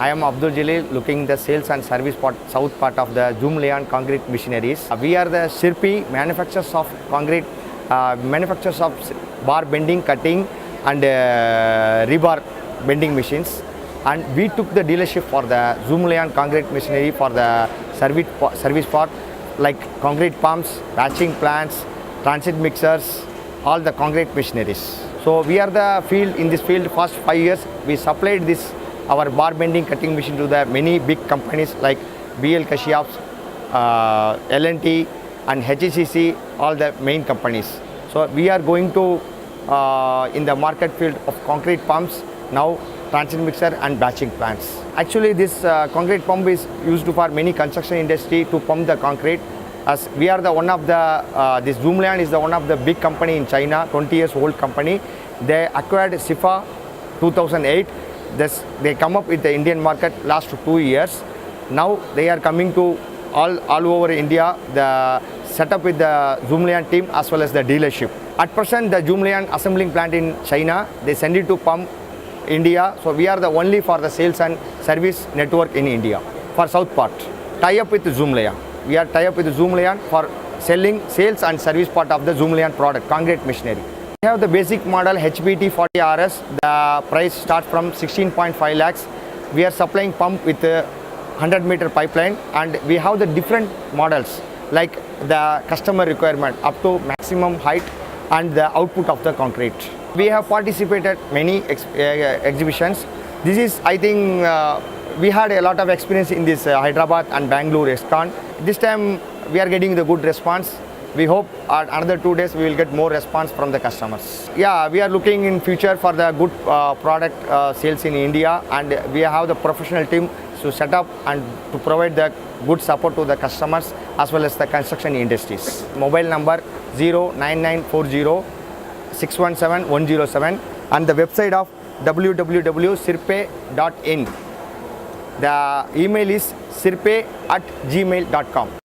I am Abdul Jalil, looking the sales and service part, south part of the Zoomlion Concrete Machineries. We are the Sirpi manufacturers of concrete, manufacturers of bar bending, cutting and rebar bending machines. And we took the dealership for the Zoomlion Concrete Machinery for the service part like concrete pumps, batching plants, transit mixers, all the concrete machineries. So we are the field in this field first 5 years. We supplied this our bar bending cutting machine to the many big companies like BL Kashyap's, L&T and HCC, all the main companies. So we are going to in the market field of concrete pumps now, transit mixer and batching plants. Actually this concrete pump is used for many construction industry to pump the concrete. As we are the one of the this Zoomlion is the one of the big company in China, 20 years old company. They acquired Sifa 2008. They come up with the Indian market last 2 years. Now they are coming to all over India, the setup with the Zoomlion team as well as the dealership. At present, the Zoomlion assembling plant in China, they send it to pump India. So we are the only for the sales and service network in India for south part. Tie up with Zoomlion. We are tie up with Zoomlion for selling sales and service part of the Zoomlion product, concrete machinery. We have the basic model HBT 40RS. The price starts from 16.5 lakhs. We are supplying pump with a 100-meter pipeline, and we have the different models like the customer requirement up to maximum height and the output of the concrete. We have participated many exhibitions. This is, I think, we had a lot of experience in this Hyderabad and Bangalore EXCON. This time we are getting the good response. We hope another 2 days we will get more response from the customers. Yeah, we are looking in future for the good product sales in India, and we have the professional team to set up and to provide the good support to the customers as well as the construction industries. Mobile number 09940 617 107 and the website of www.sirpe.in. The email is sirpe@gmail.com.